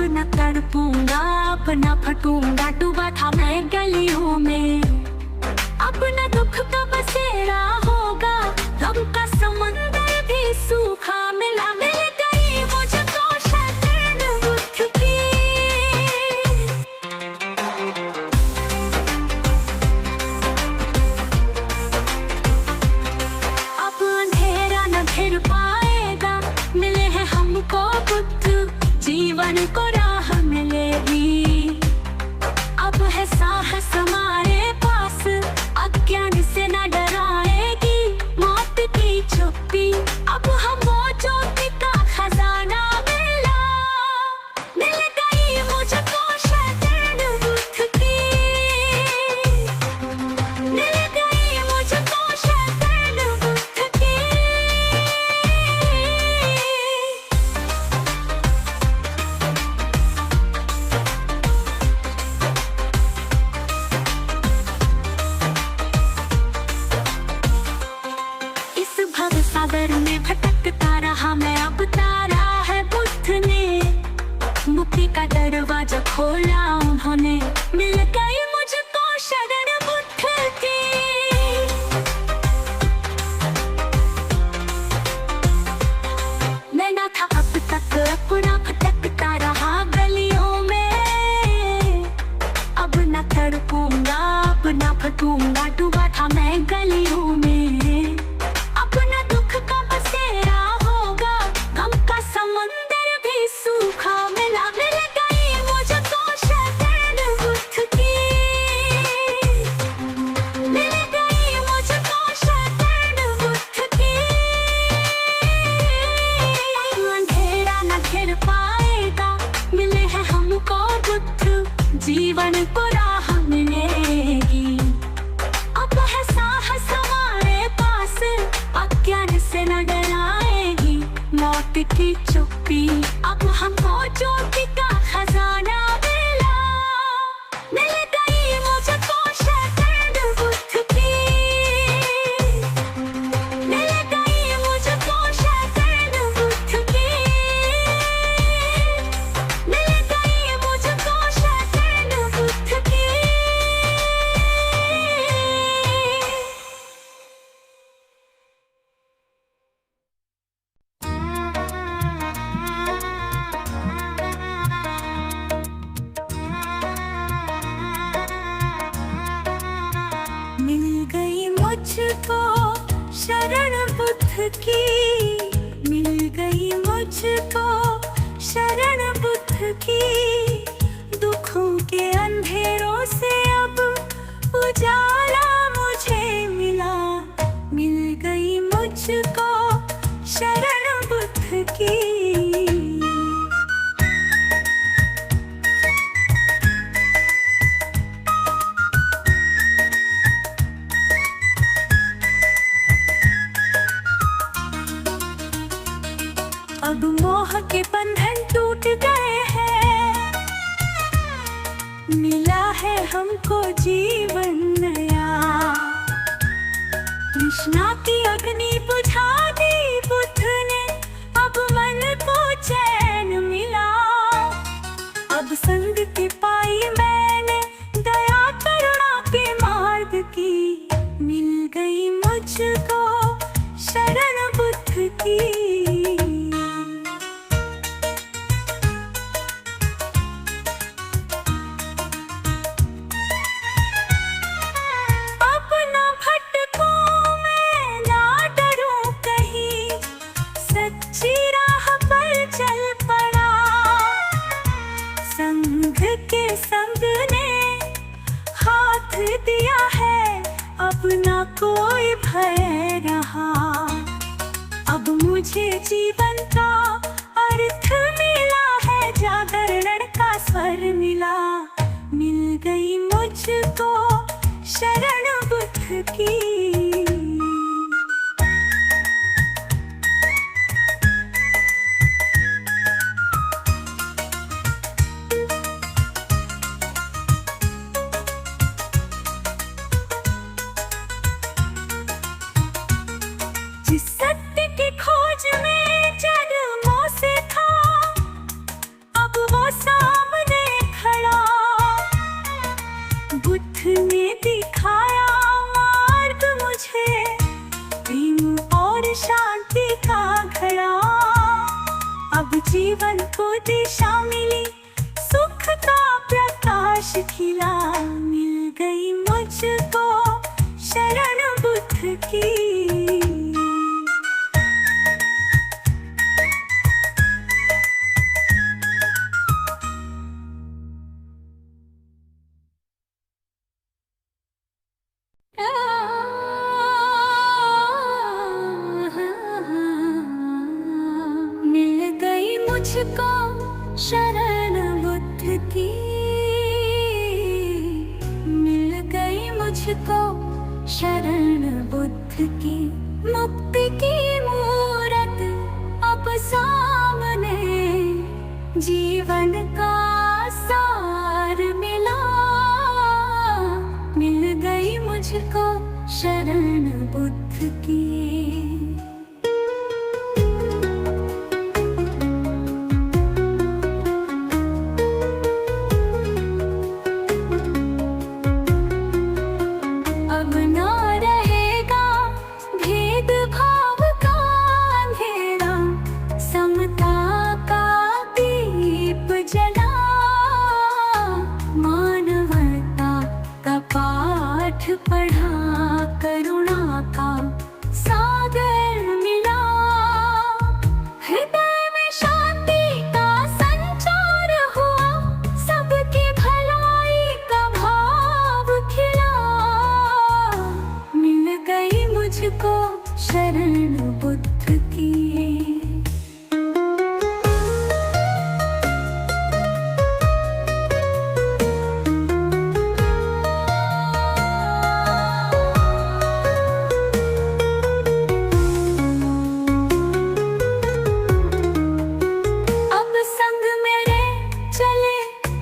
न तड़पूंगा, अब न फटूंगा, डूबा था मैं गलियों में। अपना दुख का बसेरा होगा, गम का समंदर भी सूखा मिला। मिल गई मुझको शरण बुद्ध की। अब अंधेरा न घिर पाएगा, मिले हैं हमको बुद्ध, जीवन को राह मिलेगी। अब है साहस हमारे पास, अज्ञान से न डराएगी मौत की चुप्पी। अब हम वो ज्योति का खजाना मिला, मिल गई मुझको शरण बुद्ध की। मिल गई मुझको शरण बुद्ध की। भव सागर में भटकता रहा मैं, अब तारा है बुद्ध ने। मुक्ति का दरवाजा खोला उन्होंने, मिल गई मुझको शरण बुद्ध की। मैं ना था अब तक अपना, भटकता रहा गलियों में। अब न तड़पूंगा, अब न फटूंगा, डूबा था मैं गलियों में। अपना दुख का बसेरा होगा, गम का समंदर भी सूखा मिला। मिल गई मुझको शरण बुद्ध की। मिल गई मुझको शरण बुद्ध की। अंधेरा न घिर पाएगा, मिले हैं हमको बुद्ध, जीवन को राह मिलेगी। अब है साहस हमारे पास, अज्ञान से न डराएगी मौत की चुप्पी। अब हमको ज्योति का खजाना मिला, मिल गई मुझको शरण बुद्ध की। मिल गई मुझको शरण बुद्ध की। मिल गई मुझको शरण बुद्ध की। मिल गई मुझको शरण बुद्ध की। मिल गई मुझको शरण बुद्ध की। दुखों के अंधेरों से अब उजाला मुझे मिला, मिल गई मुझको शरण बुद्ध की। अब मोह के बंधन टूट गए हैं, मिला है हमको जीवन नया। तृष्णा की अग्नि बुझा दी बुद्ध ने, अब मन को चैन मिला। अब संग के पाई मैंने दया करुणा के मार्ग की। मिल गई मुझको शरण बुद्ध की। के संग ने हाथ दिया है, अब ना कोई भय रहा। अब मुझे जीवन का अर्थ मिला है, जागरण का स्वर मिला। मिल गई मुझको शरण बुद्ध की। जिस सत्य की खोज में जन्मों से था, अब वो दिशा मिली, सुख का प्रकाश खिला। मिल गई मुझको शरण बुद्ध की। मिल गई मुझको शरण बुद्ध की। मिल गई मुझको शरण बुद्ध की। मुक्ति की मूरत अब सामने, जीवन का सार मिला। मिल गई मुझको शरण बुद्ध की। अब ना रहेगा भेदभाव का अंधेरा, समता का दीप जला। मानवता का पाठ पढ़ा, करुणा का सागर मिला। हृदय में शांति का संचार हुआ, सबकी भलाई का भाव खिला। मिल गई मुझको शरण बुद्ध की। अब संग मेरे चले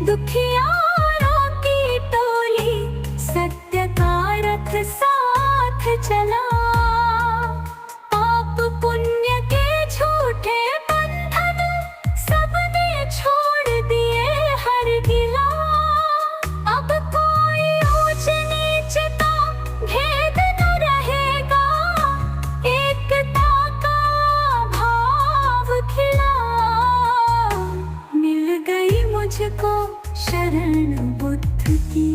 दुखियारों की टोली, सत्य का रथ साथ चला। पाप पुण्य के झूठे बंधन सबने छोड़ दिए हर गिला। अब कोई ऊंच नीच का भेद न रहेगा, एकता का भाव खिला। मिल गई मुझको शरण बुद्ध की।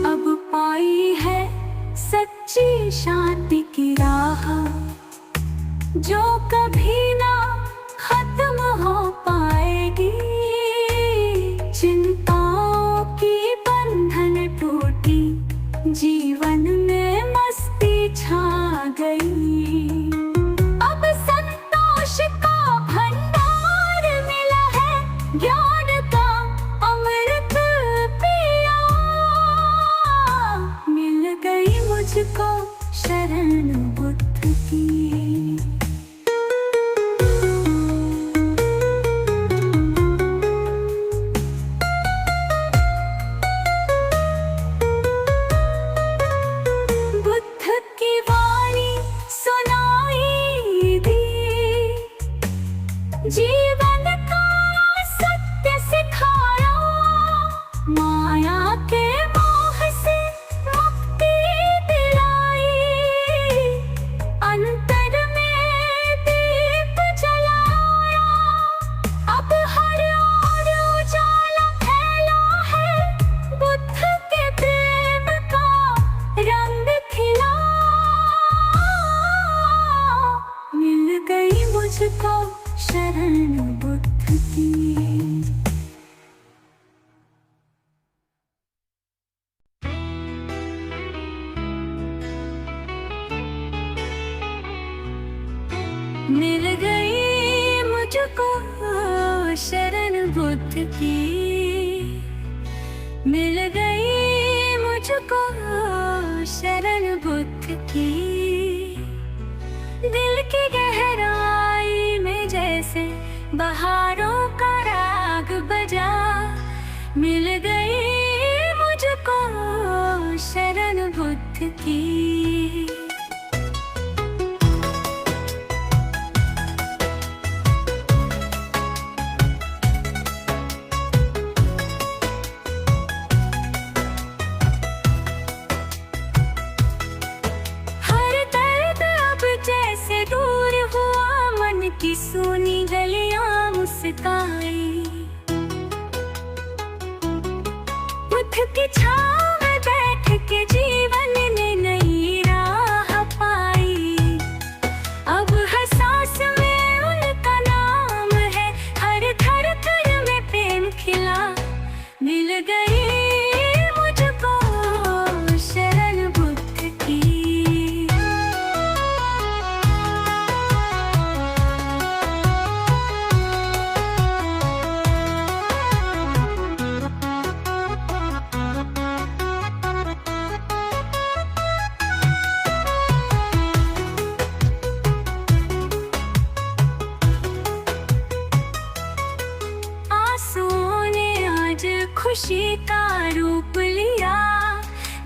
अब पाई है सच्ची शांति की राह, जो कभी ना खत्म हो पाएगी। चिंताओं की बंधन टूटी, जीवन में मस्ती छा गई। अब संतोष का भंडार मिला है, ज्ञान का अमृत पिया। मिल गई मुझको शरण बुद्ध की। बुद्ध की वाणी सुनाई दी, जीवन का सत्य सिखाया। माया के मोह से मुक्ति दिलाई, अंतर में दीप जलाया। अब हर ओर उजाला फैला है, बुद्ध के प्रेम का रंग खिला। मिल गई मुझको शरण बुद्ध की। मिल गई मुझको शरण बुद्ध की। मिल गई मुझको शरण बुद्ध की। दिल की गहराई में जैसे बहारों का राग बजा। मिल गई मुझको शरण बुद्ध की। की छाँव में बैठ के जीवन ने नई राह पाई। अब हर सांस में उनका नाम है, हर धड़कन में प्रेम खिला। मिल गई मुझको शरण बुद्ध की। आंसुओं ने आज खुशी का रूप लिया,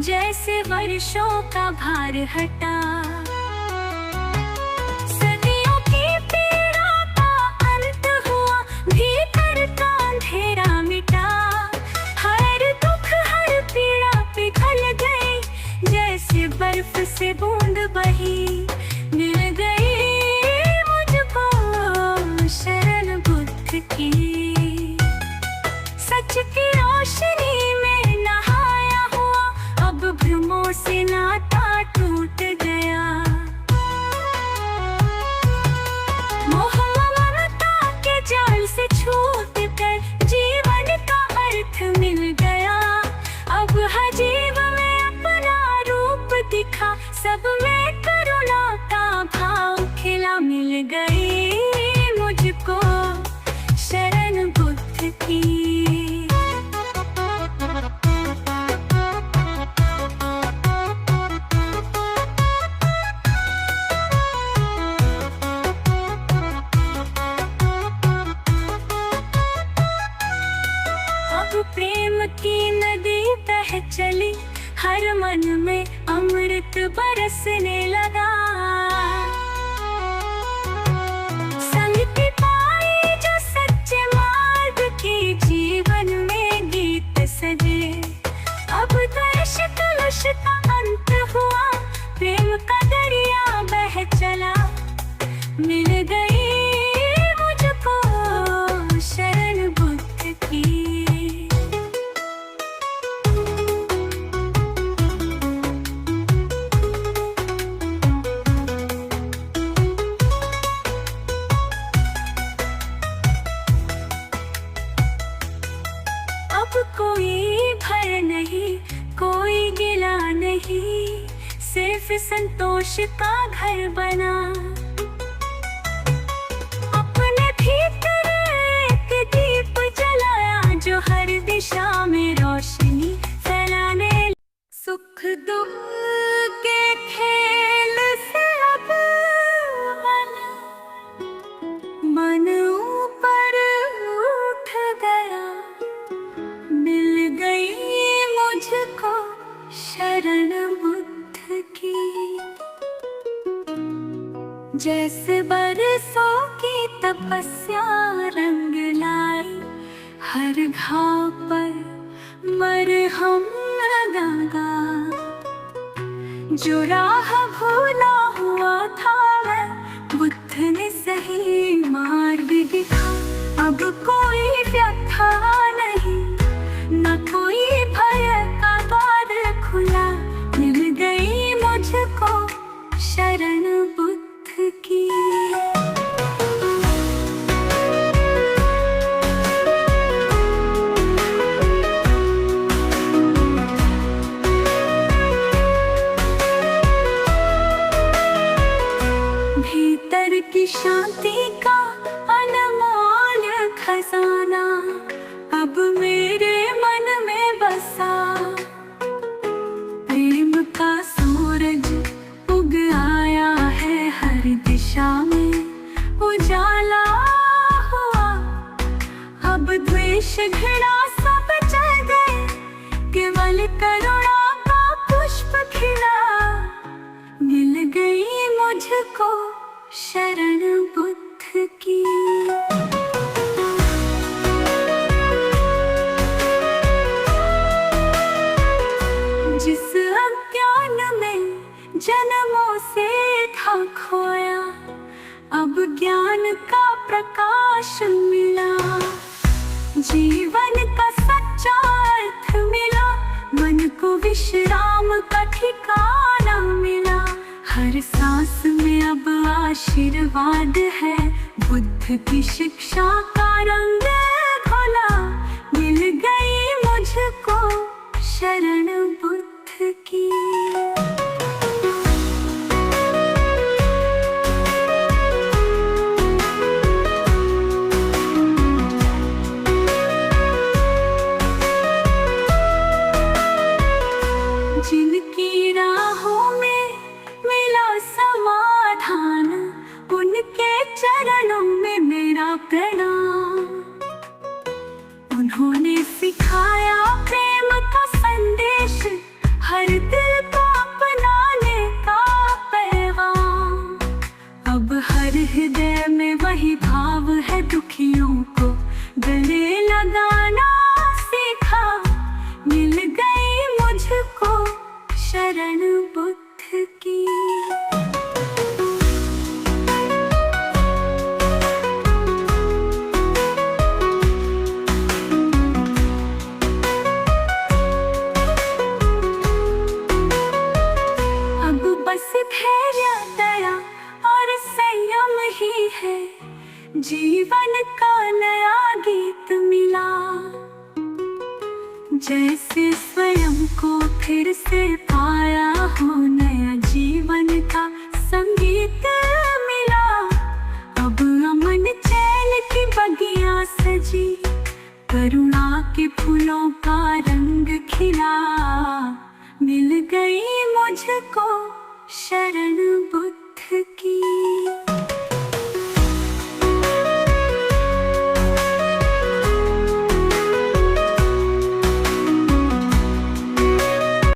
जैसे वर्षों का भार हटा। सदियों की पीड़ा का अंत हुआ, भीतर का अंधेरा मिटा। हर दुख हर पीड़ा पिघल गई, जैसे बर्फ से बूंद बही। मिल गई मुझको शरण बुद्ध की। सच की रोशनी में नहाया हुआ, अब भ्रमों से नाता टूट गया। मोह ममता के जाल से छूट कर जीवन का अर्थ मिल गया। अब हर जीव में अपना रूप दिखा, सब में करुणा का भाव खिला। मिल गई मुझको शरण बुद्ध की। अब प्रेम की नदी बह चली, हर मन में अमृत बरसने लगा। संगति पाई जो सच्चे मार्ग की, जीवन में गीत सजे। अब द्वेष कलुष का अंत हुआ, प्रेम का दरिया बह चला। मिल गई मुझको शरण बुद्ध की। अब कोई भय नहीं, कोई गिला नहीं, सिर्फ संतोष का घर बना। अपने भीतर एक दीप जलाया, जो हर दिशा में रोशनी फैलाने। सुख दुख के खेल से अब मन ऊपर उठ गया। मिल गई मुझको शरण बुद्ध की। जैसे बरसों की तपस्या रंग लाई, हर घाव पर मरहम लगागा। जो राह भूला हुआ था मैं, बुद्ध ने सही मार्ग दिखा। अब कोई व्यथा नहीं, न कोई भय का द्वार खुला। मिल गई मुझको शरण बुद्ध की। भीतर की शांति का अनमोल खजाना अब मेरे मन में बसा। प्रेम का सूरज उग आया है, हर दिशा में उजाला हुआ। अब द्वेष घृणा सब चल गए, केवल करुणा का पुष्प खिला। मिल गई मुझको शरण बुद्ध की। जिस अज्ञान में जन्मों से था खोया, अब ज्ञान का प्रकाश मिला। जीवन का सच्चा अर्थ मिला, विश्राम का ठिकाना मिला। हर सांस में अब आशीर्वाद है, बुद्ध की शिक्षा का रंग घोला। मिल गई मुझको शरण बुद्ध की। जिनकी राहों में मिला समाधान, उनके चरणों में मेरा प्रणाम। उन्होंने सिखाया प्रेम का संदेश, हर दिल को अपनाने का पैगाम। अब हर हृदय में वही भाव है, दुखियों को गले लगाना सीखा। मिल गई मुझको शरण बुद्ध की। अब बस धैर्य, दया और संयम ही है, जीवन का नया गीत मिला। जैसे स्वयं को फिर से पाया हो, नया जीवन का संगीत मिला। अब अमन चैन की बगिया सजी, करुणा के फूलों का रंग खिला। मिल गई मुझको शरण बुद्ध की।